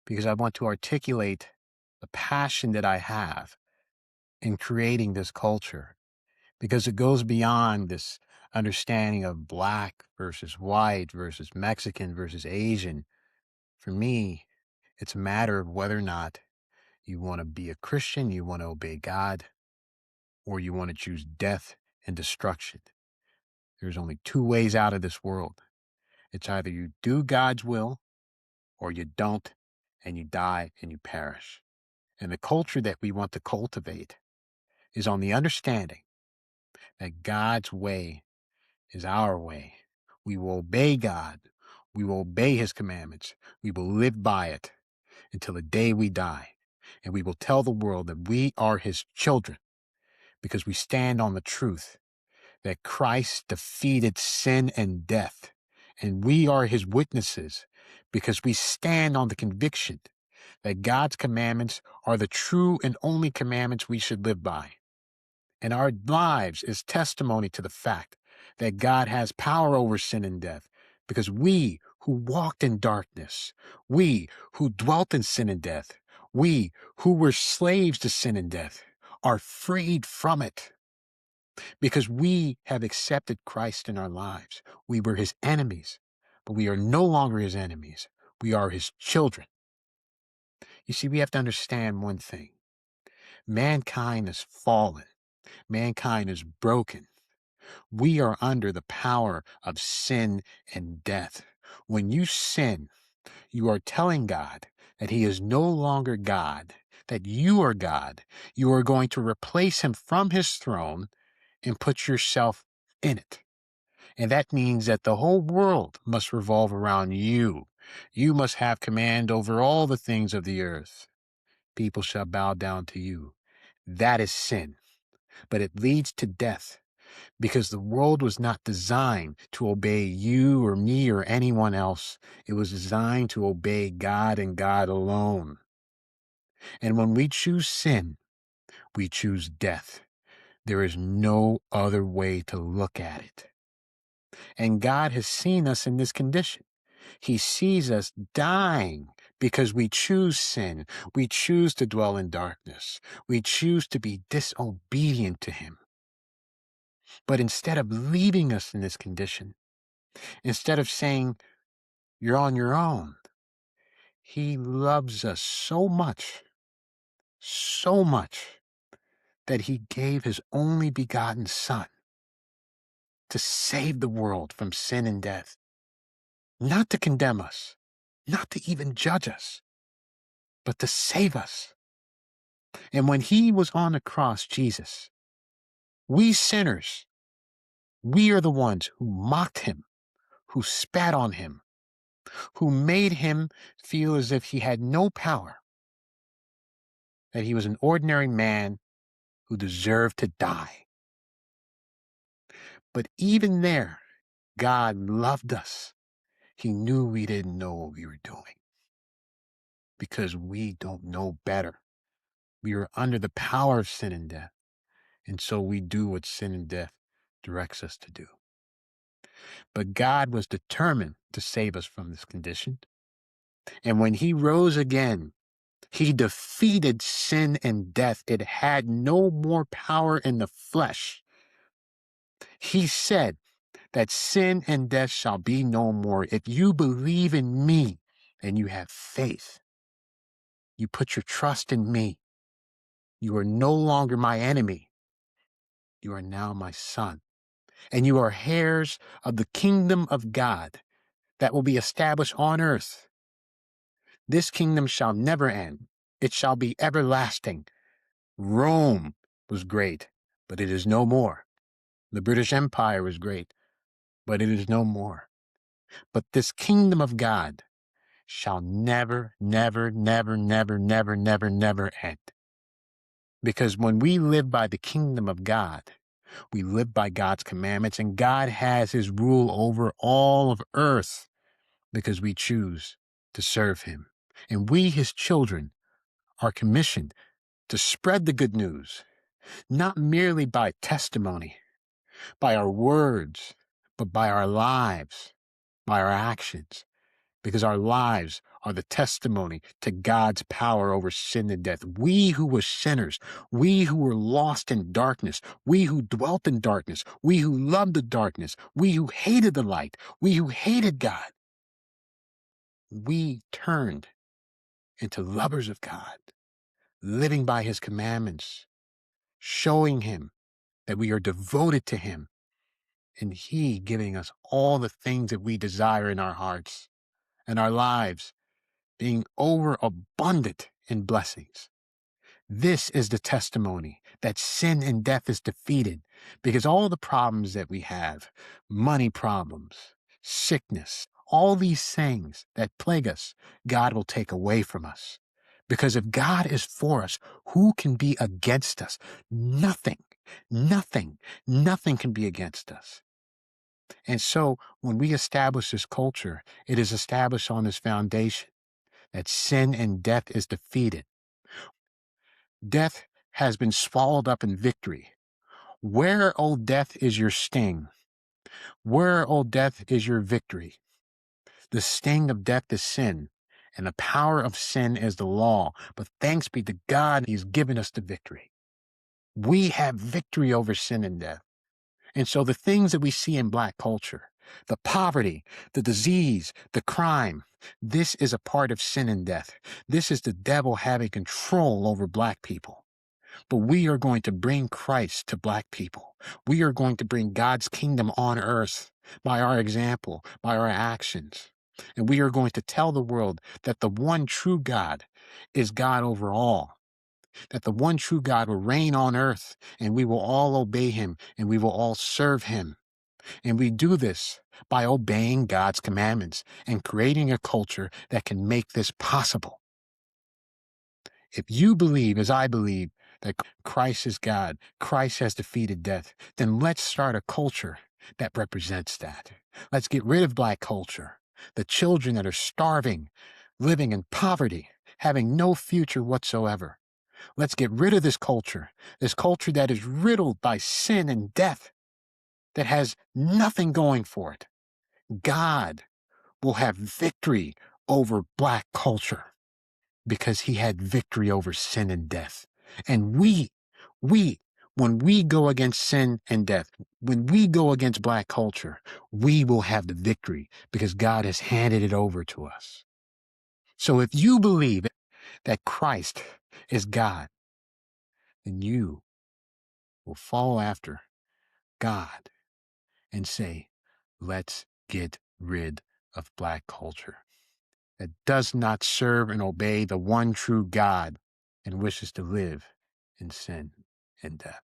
because I want to articulate the passion that I have in creating this culture, because it goes beyond this understanding of black versus white versus Mexican versus Asian. For me, it's a matter of whether or not you want to be a Christian, you want to obey God, or you want to choose death and destruction. There's only two ways out of this world. It's either you do God's will or you don't, and you die and you perish. And the culture that we want to cultivate is on the understanding that God's way is our way. We will obey God. We will obey his commandments. We will live by it until the day we die. And we will tell the world that we are his children because we stand on the truth that Christ defeated sin and death. And we are his witnesses because we stand on the conviction that God's commandments are the true and only commandments we should live by. And our lives is testimony to the fact that God has power over sin and death, because we who walked in darkness, we who dwelt in sin and death, we who were slaves to sin and death, are freed from it because we have accepted Christ in our lives. We were his enemies, but we are no longer his enemies. We are his children. You see, we have to understand one thing. Mankind is fallen. Mankind is broken. We are under the power of sin and death. When you sin, you are telling God that he is no longer God, that you are God. You are going to replace him from his throne and put yourself in it. And that means that the whole world must revolve around you. You must have command over all the things of the earth. People shall bow down to you. That is sin, but it leads to death because the world was not designed to obey you or me or anyone else. It was designed to obey God and God alone. And when we choose sin, we choose death. There is no other way to look at it. And God has seen us in this condition. He sees us dying because we choose sin. We choose to dwell in darkness. We choose to be disobedient to him. But instead of leaving us in this condition, instead of saying, you're on your own, he loves us so much, that he gave his only begotten Son to save the world from sin and death, not to condemn us, not to even judge us, but to save us. And when he was on the cross, Jesus, we sinners, we are the ones who mocked him, who spat on him, who made him feel as if he had no power, that he was an ordinary man who deserved to die. But even there, God loved us. He knew we didn't know what we were doing because we don't know better. We are under the power of sin and death, and so we do what sin and death directs us to do. But God was determined to save us from this condition. And when he rose again, he defeated sin and death. It had no more power in the flesh. He said that sin and death shall be no more. If you believe in me and you have faith, you put your trust in me, you are no longer my enemy. You are now my son. And you are heirs of the kingdom of God that will be established on earth. This kingdom shall never end. It shall be everlasting. Rome was great, but it is no more. The British Empire was great, but it is no more. But this kingdom of God shall never, never, never, never, never, never, never end. Because when we live by the kingdom of God, we live by God's commandments, and God has his rule over all of earth because we choose to serve him. And we, his children, are commissioned to spread the good news, not merely by testimony, by our words, but by our lives, by our actions, because our lives are the testimony to God's power over sin and death. We who were sinners, we who were lost in darkness, we who dwelt in darkness, we who loved the darkness, we who hated the light, we who hated God, we turned into lovers of God, living by his commandments, showing him that we are devoted to him, and he giving us all the things that we desire in our hearts and our lives, being overabundant in blessings. This is the testimony that sin and death is defeated, because all the problems that we have, money problems, sickness, all these things that plague us, God will take away from us. Because if God is for us, who can be against us? Nothing, nothing, nothing can be against us. And so when we establish this culture, it is established on this foundation that sin and death is defeated. Death has been swallowed up in victory. Where, O death, is your sting? Where, O death, is your victory? The sting of death is sin, and the power of sin is the law. But thanks be to God, he's given us the victory. We have victory over sin and death. And so the things that we see in Black culture, the poverty, the disease, the crime, this is a part of sin and death. This is the devil having control over Black people. But we are going to bring Christ to Black people. We are going to bring God's kingdom on earth by our example, by our actions. And we are going to tell the world that the one true God is God over all. That the one true God will reign on earth, and we will all obey him, and we will all serve him. And we do this by obeying God's commandments and creating a culture that can make this possible. If you believe, as I believe, that Christ is God, Christ has defeated death, then let's start a culture that represents that. Let's get rid of Black culture, the children that are starving, living in poverty, having no future whatsoever. Let's get rid of this culture that is riddled by sin and death, that has nothing going for it. God will have victory over Black culture because he had victory over sin and death. And when we go against sin and death, when we go against Black culture, we will have the victory because God has handed it over to us. So if you believe that Christ is God, then you will follow after God and say, let's get rid of Black culture that does not serve and obey the one true God and wishes to live in sin and death.